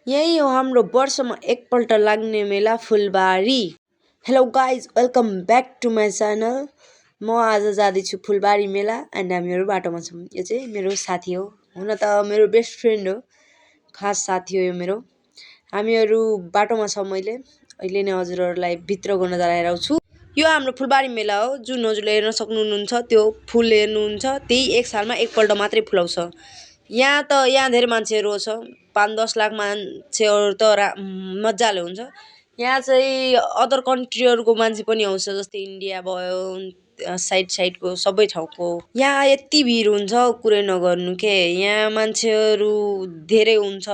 यही हो हाम्रो वर्षमा एकपल्ट लाग्ने मेला फुलबारी। Hello guys, welcome back to my channel. म आज जाँदैछु फुलबारी मेला एन्ड हामीहरू बाटोमा छौँ। यो चाहिँ मेरो साथी हो, हुन त मेरो बेस्ट फ्रेन्ड हो, खास साथी हो यो मेरो। हामीहरू बाटोमा छौँ। अहिले नै हजुरहरूलाई भित्र गर्न गराइरहेको छु। यो हाम्रो फुलबारी मेला हो, जुन हजुरले हेर्न सक्नुहुन्छ। त्यो फुल हेर्नुहुन्छ, त्यही एक सालमा एकपल्ट मात्रै फुलाउँछ। यहाँ धेरै मान्छेहरू छ, 5-10 लाख मान्छेहरू त मजाले हुन्छ। यहाँ चाहिँ अदर कन्ट्रीहरूको मान्छे पनि आउँछ, जस्तै इन्डिया भयो, साइडको सबै ठाउँको। यहाँ यति भिड हुन्छ कुरै नगर्नु के। यहाँ मान्छेहरू धेरै हुन्छ,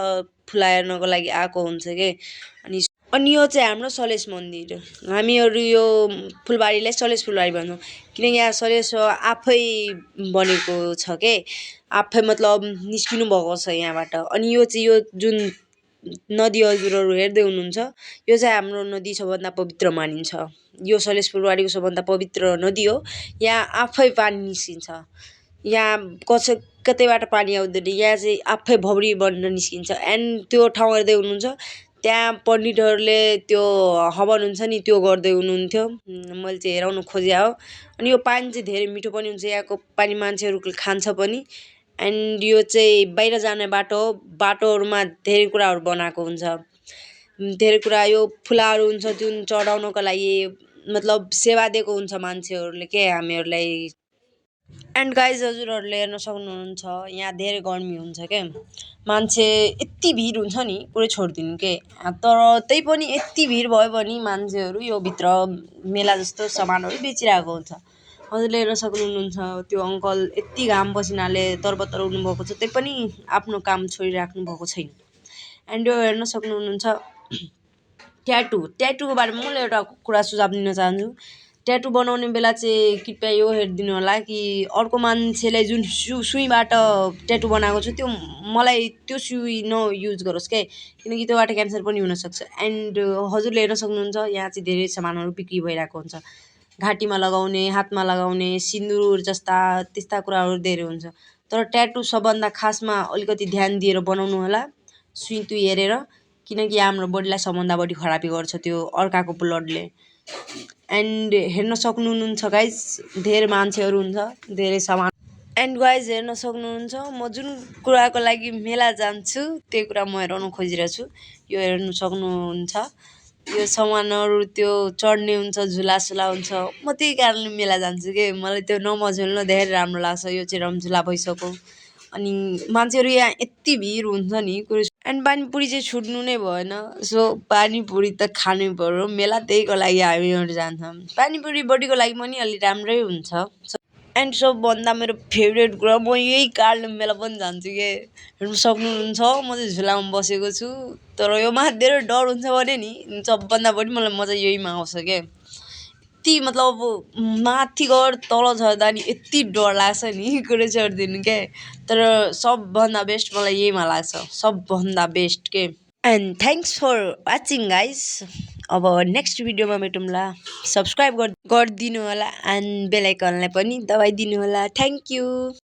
फुला हेर्नको लागि आएको हुन्छ के। अनि यो चाहिँ हाम्रो सलेस मन्दिर। हामीहरू यो फुलबारीलाई सलेस फुलबारी भन्छौँ, किनकि यहाँ सलेस आफै बनेको छ के। आफै मतलब निस्किनु भएको छ यहाँबाट। अनि यो चाहिँ यो जुन नदी हजुरहरू हेर्दै हुनुहुन्छ, यो चाहिँ हाम्रो नदी सबभन्दा पवित्र मानिन्छ। यो सलेस फुलबारीको सबभन्दा पवित्र नदी हो। यहाँ आफै पानी निस्किन्छ। यहाँ कतैबाट पानी आउँदैन, यहाँ चाहिँ आफै भौरी बनेर निस्किन्छ। एन्ड त्यो ठाउँ हेर्दै हुनुहुन्छ, त्यहाँ पण्डितहरूले त्यो हवन हुन्छ नि, त्यो गर्दै हुनुहुन्थ्यो। मैले चाहिँ हेराउनु खोजेँ हो। अनि यो पानी चाहिँ धेरै मिठो पनि हुन्छ, यहाँको पानी मान्छेहरू खान्छ पनि। एन्ड यो चाहिँ बाहिर जाने बाटो हो। बाटोहरूमा धेरै कुराहरू बनाएको हुन्छ, धेरै कुरा यो फुलाहरू हुन्छ जुन चढाउनको लागि, मतलब सेवा दिएको हुन्छ मान्छेहरूले के हामीहरूलाई। एन्ड गाइज हजुरहरूले हेर्न सक्नुहुन्छ, यहाँ धेरै गर्मी हुन्छ क्या। मान्छे यति भिड हुन्छ नि, कुरै छोडिदिनु के। तर त्यही पनि यति भिड भयो भने मान्छेहरू यो भित्र मेला जस्तो सामानहरू बेचिरहेको हुन्छ। हजुरले हेर्न सक्नुहुन्छ, त्यो अङ्कल यति घाम पसिनाले तरबतर हुनुभएको छ, त्यही पनि आफ्नो काम छोडिराख्नु भएको छैन। एन्ड यो हेर्न सक्नुहुन्छ ट्याटुको बारेमा मैले एउटा कुरा सुझाव दिन चाहन्छु। ट्याटु बनाउने बेला चाहिँ कृपया यो हेरिदिनु होला कि अर्को मान्छेलाई जुन सुईबाट ट्याटु बनाएको छ, त्यो मलाई त्यो सुई नयुज गरोस् क्या, किनकि त्योबाट क्यान्सर पनि हुनसक्छ। एन्ड हजुरले हेर्न सक्नुहुन्छ, यहाँ चाहिँ धेरै सामानहरू बिक्री भइरहेको हुन्छ। घाँटीमा लगाउने, हातमा लगाउने, सिन्दुर जस्ता त्यस्ता कुराहरू धेरै हुन्छ। तर ट्याटु सबभन्दा खासमा अलिकति ध्यान दिएर बनाउनु होला, सुई तुई हेरेर, किनकि हाम्रो बडीलाई सबभन्दा बढी खराबी गर्छ त्यो अर्काको ब्लडले। एन्ड हेर्न सक्नुहुन्छ गाइज, धेरै मान्छेहरू हुन्छ, धेरै सामान। एन्ड गाइज हेर्न सक्नुहुन्छ, म जुन कुराको लागि मेला जान्छु त्यो कुरा म हेराउन खोजिरहेको छु। यो हेर्नु सक्नुहुन्छ, यो सामानहरू त्यो चढ्ने हुन्छ, झुलासुला हुन्छ। म त्यही कारणले मेला जान्छु कि मलाई त्यो नमझेल्न धेरै राम्रो लाग्छ। यो चाहिँ रमझुला भइसक्यो। अनि मान्छेहरू यहाँ यति भिड हुन्छ नि कुरो। एन्ड पानीपुरी चाहिँ छुट्नु नै भएन। सो पानीपुरी त खानै पर्यो, मेला त्यहीको लागि हामीहरू जान्छौँ। पानीपुरी बडीको लागि पनि अलि राम्रै हुन्छ। एन्ड सबभन्दा मेरो फेभरेट कुरा, म यही कारणले मेला पनि जान्छु कि। हेर्नु सक्नुहुन्छ, म चाहिँ झुलामा बसेको छु। तर योमा धेरै डर हुन्छ भने नि, सबभन्दा बढी मलाई मजा यहीमा आउँछ क्या। यति मतलब माथि गएर तल झर्दा नि यति डर लाग्छ नि, कुरै छोडिदिनु क्या। तर सबभन्दा बेस्ट मलाई यहीमा लाग्छ, सबभन्दा बेस्ट के। And thanks for watching guys. अब नेक्स्ट भिडियोमा भेटौँला। सब्सक्राइब गरिदिनु होला एन्ड बेल आइकनलाई पनि दबाइदिनु होला। Thank you.